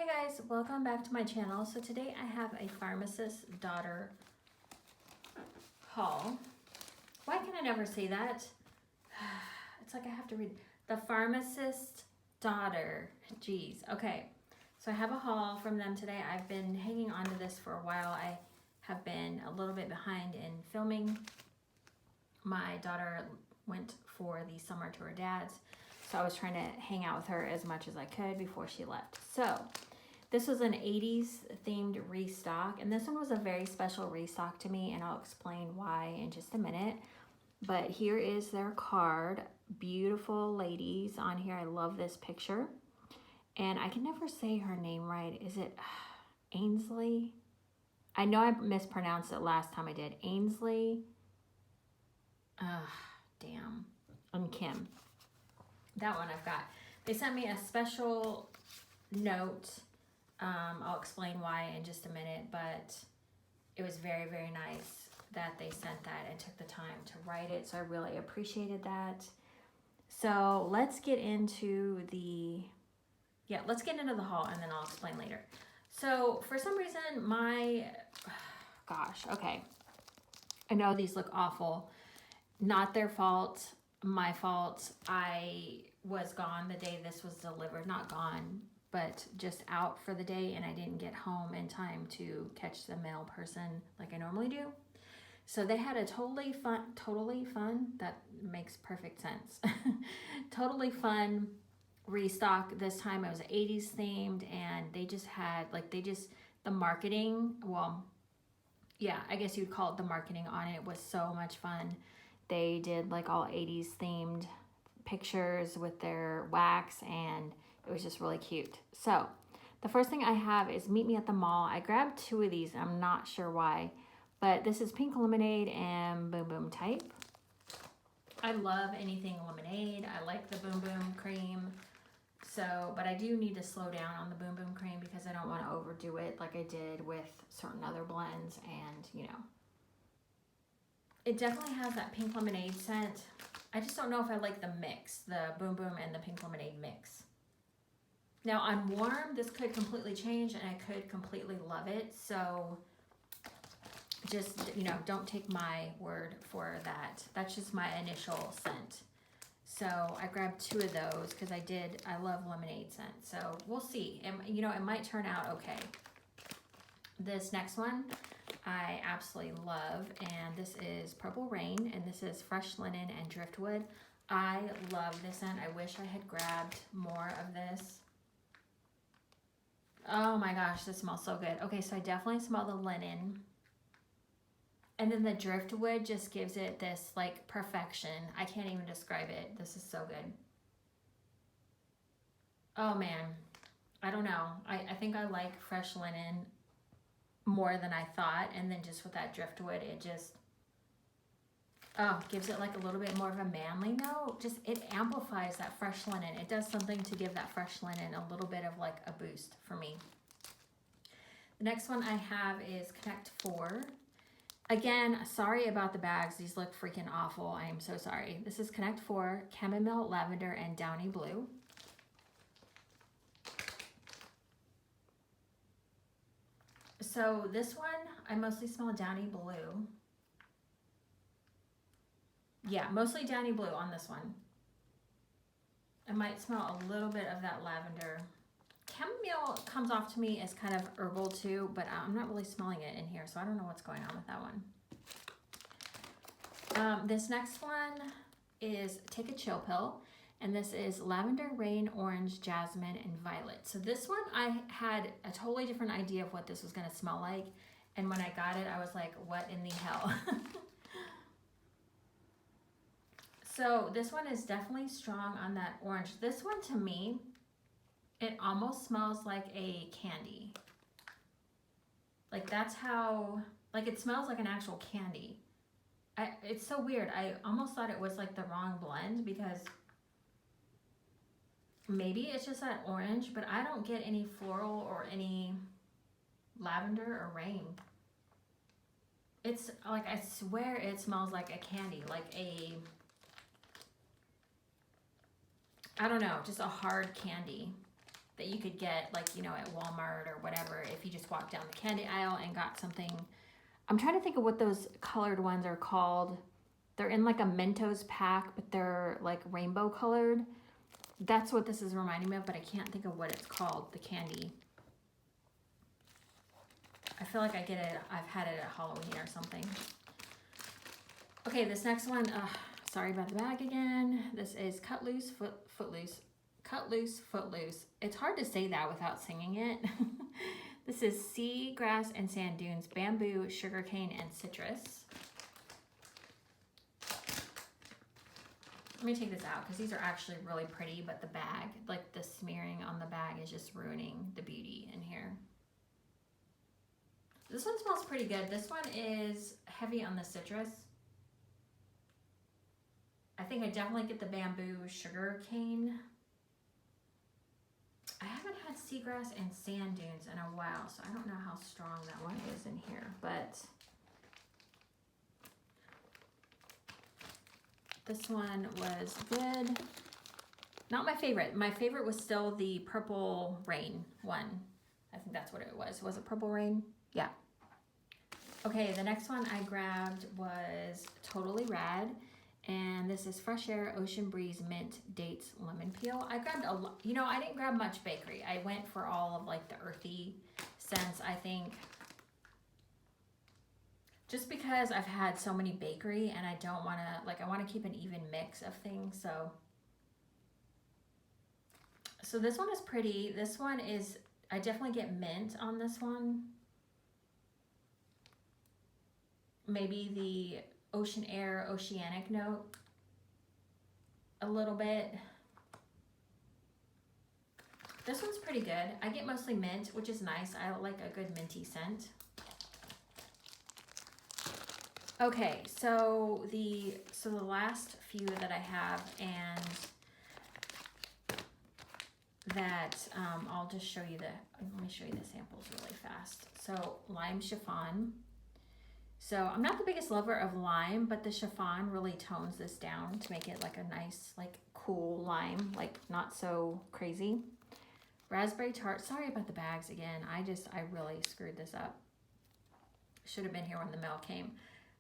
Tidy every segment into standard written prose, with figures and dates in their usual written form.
Hey guys, welcome back to my channel. So today I have a Pharmacist daughter haul. Why can I never say that? It's like I have to read the Pharmacist daughter. Jeez. Okay. So I have a haul from them today. I've been hanging on to this for a while. I have been a little bit behind in filming. My daughter went for the summer to her dad's. So I was trying to hang out with her as much as I could before she left. So this was an 80s themed restock, and this one was a very special restock to me, and I'll explain why in just a minute. But here is their card. Beautiful ladies on here. I love this picture. And I can never say her name right. Is it Ainsley? I know I mispronounced it last time I did. Ainsley. Damn. And Kim. That one I've got. They sent me a special note. I'll explain why in just a minute, but it was very, very nice that they sent that and took the time to write it. So I really appreciated that. So let's get into the haul and then I'll explain later. So for some reason, okay. I know these look awful. Not their fault. My fault. I was gone the day this was delivered. Not gone, but just out for the day, and I didn't get home in time to catch the mail person like I normally do. So they had a totally fun, that makes perfect sense. Totally fun restock. This time it was 80s themed, and they just had the marketing, well, yeah, I guess you'd call it the marketing on it was so much fun. They did like all 80s themed pictures with their wax, and it was just really cute. So the first thing I have is Meet Me at the Mall. I grabbed two of these. I'm not sure why, but this is Pink Lemonade and Boom Boom Type. I love anything lemonade. I like the Boom Boom cream. So, but I do need to slow down on the Boom Boom cream because I don't want to overdo it like I did with certain other blends, and you know. It definitely has that pink lemonade scent. I just don't know if I like the mix, the Boom Boom and the pink lemonade mix. Now on warm, this could completely change and I could completely love it. So just, you know, don't take my word for that. That's just my initial scent. So I grabbed two of those because I love lemonade scent. So we'll see. And, you know, it might turn out okay. This next one I absolutely love, and this is Purple Rain, and this is Fresh Linen and Driftwood. I love this scent. I wish I had grabbed more of this. Oh my gosh, this smells so good. Okay, so I definitely smell the linen. And then the Driftwood just gives it this like perfection. I can't even describe it. This is so good. Oh man, I don't know. I think I like Fresh Linen more than I thought, and then just with that Driftwood, it just gives it like a little bit more of a manly note. Just it amplifies that Fresh Linen. It does something to give that Fresh Linen a little bit of like a boost for me. The next one I have is Connect 4. Again, sorry about the bags. These look freaking awful. I am so sorry. This is Connect 4, Chamomile, Lavender, and Downy Blue. So this one, I mostly smell Downy Blue. Yeah, mostly Downy Blue on this one. I might smell a little bit of that lavender. Chamomile comes off to me as kind of herbal too, but I'm not really smelling it in here, so I don't know what's going on with that one. This next one is Take a Chill Pill. And this is Lavender, Rain, Orange, Jasmine, and Violet. So this one, I had a totally different idea of what this was going to smell like. And when I got it, I was like, what in the hell? So this one is definitely strong on that orange. This one, to me, it almost smells like a candy. Like that's how, like it smells like an actual candy. It's so weird. I almost thought it was like the wrong blend because maybe it's just that orange, but I don't get any floral or any lavender or rain. It's like, I swear it smells like a candy, like I don't know, just a hard candy. that you could get, like, you know, at Walmart or whatever, if you just walked down the candy aisle and got something. I'm trying to think of what those colored ones are called. They're in like a Mentos pack, but they're like rainbow colored. That's what this is reminding me of, but I can't think of what it's called, the candy. I feel like I get it, I've had it at Halloween or something. Okay, this next one, sorry about the bag again. This is Cut Loose, Footloose. Cut Loose, Footloose. It's hard to say that without singing it. This is sea grass and sand dunes, bamboo, sugarcane, and citrus. Let me take this out because these are actually really pretty, but the bag, like the smearing on the bag is just ruining the beauty in here. This one smells pretty good. This one is heavy on the citrus. I think I definitely get the bamboo sugarcane. I haven't had seagrass and sand dunes in a while, so I don't know how strong that one is in here, but this one was good. Not my favorite. My favorite was still the Purple Rain one. I think that's what it was. Was it Purple Rain? Yeah. Okay, the next one I grabbed was Totally Rad. And this is Fresh Air, Ocean Breeze, Mint, Dates, Lemon Peel. I grabbed a lot, you know, I didn't grab much bakery. I went for all of like the earthy scents, I think. Just because I've had so many bakery and I don't want to, like, I want to keep an even mix of things. So this one is pretty. This one is, I definitely get mint on this one. Maybe the ocean air, oceanic note a little bit. This one's pretty good. I get mostly mint, which is nice. I like a good minty scent. Okay, so the last few that I have, and that I'll just show you let me show you the samples really fast. So lime chiffon. So I'm not the biggest lover of lime, but the chiffon really tones this down to make it like a nice, like cool lime, like not so crazy. Raspberry tart. Sorry about the bags again. I really screwed this up. Should have been here when the mail came.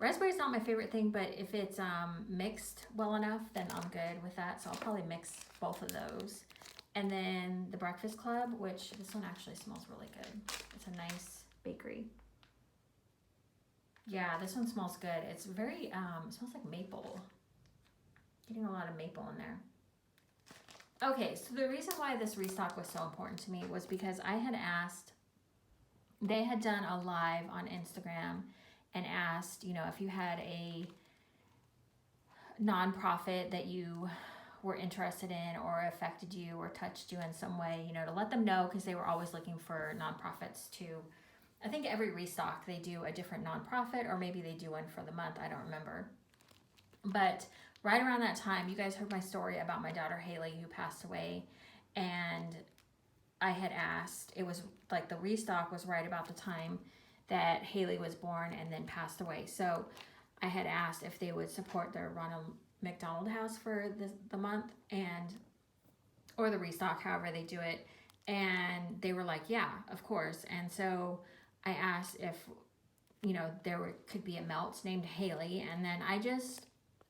Raspberry's not my favorite thing, but if it's mixed well enough, then I'm good with that. So I'll probably mix both of those. And then the Breakfast Club, which this one actually smells really good. It's a nice bakery. Yeah, this one smells good. It's very, it smells like maple. Getting a lot of maple in there. Okay, so the reason why this restock was so important to me was because I had asked, they had done a live on Instagram and asked, you know, if you had a nonprofit that you were interested in or affected you or touched you in some way, you know, to let them know, because they were always looking for nonprofits to, I think every restock they do a different nonprofit, or maybe they do one for the month. I don't remember. But right around that time, you guys heard my story about my daughter Haley who passed away, and I had asked, it was like the restock was right about the time that Haley was born and then passed away. So I had asked if they would support their Ronald McDonald House for the month, or the restock, however they do it. And they were like, yeah, of course. And so I asked if, you know, could be a melt named Haley. And then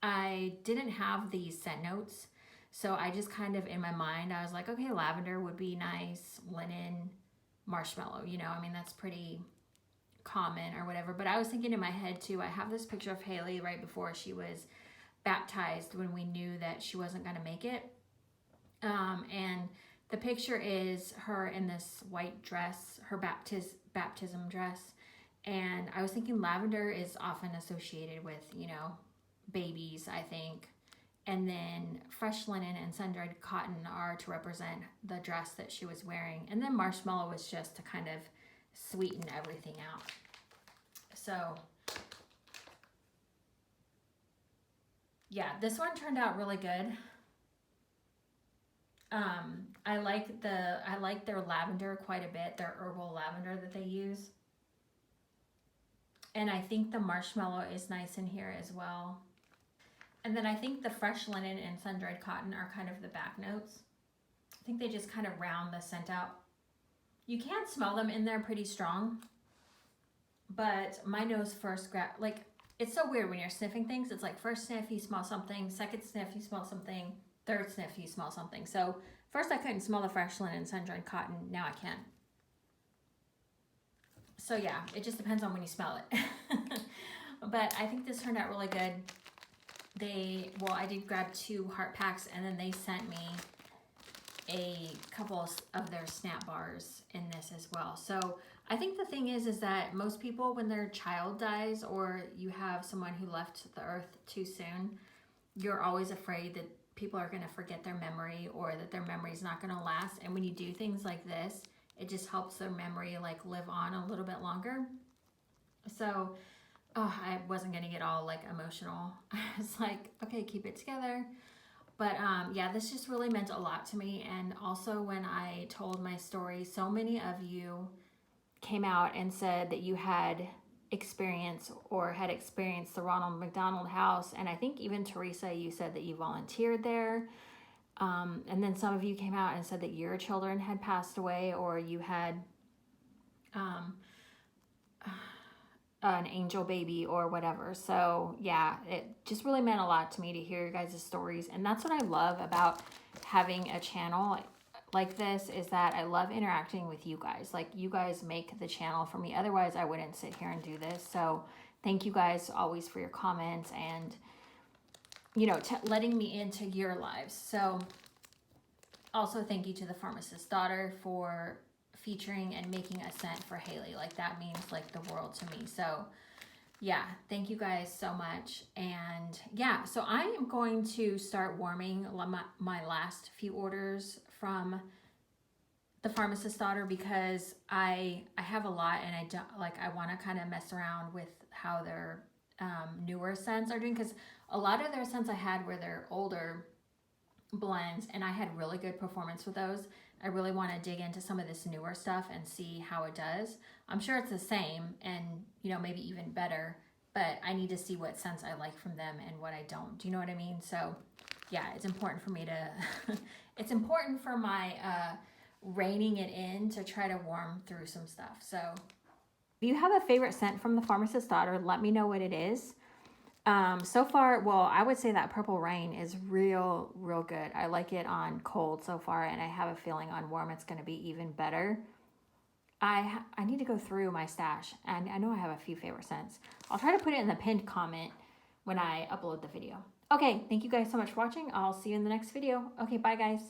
I didn't have these scent notes. So I just kind of, in my mind, I was like, okay, lavender would be nice, linen, marshmallow, you know, I mean, that's pretty common or whatever. But I was thinking in my head too, I have this picture of Haley right before she was baptized, when we knew that she wasn't going to make it. And the picture is her in this white dress, her baptism dress. And I was thinking lavender is often associated with, you know, babies, I think. And then fresh linen and sun-dried cotton are to represent the dress that she was wearing. And then marshmallow was just to kind of sweeten everything out. So yeah, this one turned out really good. I like their lavender quite a bit, their herbal lavender that they use. And I think the marshmallow is nice in here as well. And then I think the fresh linen and sun-dried cotton are kind of the back notes I think they just kind of round the scent out. You can smell them in there pretty strong, but my nose first like, it's so weird when you're sniffing things. It's like first sniff, you smell something. Second sniff, you smell something. Third sniff, you smell something. So first I couldn't smell the fresh linen, sun-dried cotton. Now I can. So yeah, it just depends on when you smell it. But I think this turned out really good. I did grab 2 heart packs, and then they sent me a couple of their snap bars in this as well. So I think the thing is that most people, when their child dies or you have someone who left the earth too soon, you're always afraid that people are going to forget their memory or that their memory is not going to last. And when you do things like this, it just helps their memory like live on a little bit longer. So I wasn't going to get all like emotional. I was like, okay, keep it together. But yeah, this just really meant a lot to me. And also when I told my story, so many of you came out and said that you had experienced the Ronald McDonald House. And I think even Teresa, you said that you volunteered there. And then some of you came out and said that your children had passed away, or you had an angel baby or whatever. So yeah, it just really meant a lot to me to hear your guys' stories. And that's what I love about having a channel like this, is that I love interacting with you guys. Like, you guys make the channel for me. Otherwise I wouldn't sit here and do this. So thank you guys always for your comments and, you know, letting me into your lives. So also thank you to the Pharmacist's Daughter for featuring and making a scent for Haley. Like, that means like the world to me. So yeah, thank you guys so much. And yeah, so I am going to start warming my last few orders from the Pharmacist's Daughter, because I have a lot, and I don't like, I want to kind of mess around with how their newer scents are doing, because a lot of their scents I had were their older blends, and I had really good performance with those. I really want to dig into some of this newer stuff and see how it does. I'm sure it's the same, and you know, maybe even better, but I need to see what scents I like from them and what I don't. Do you know what I mean? So yeah, it's important for me to it's important for my reining it in to try to warm through some stuff. So if you have a favorite scent from the Pharmacist's Daughter, let me know what it is. So far, well, I would say that Purple Rain is real good. I like it on cold so far, and I have a feeling on warm it's going to be even better. I need to go through my stash, and I know I have a few favorite scents. I'll try to put it in the pinned comment when I upload the video. Okay, thank you guys so much for watching. I'll see you in the next video. Okay, bye guys.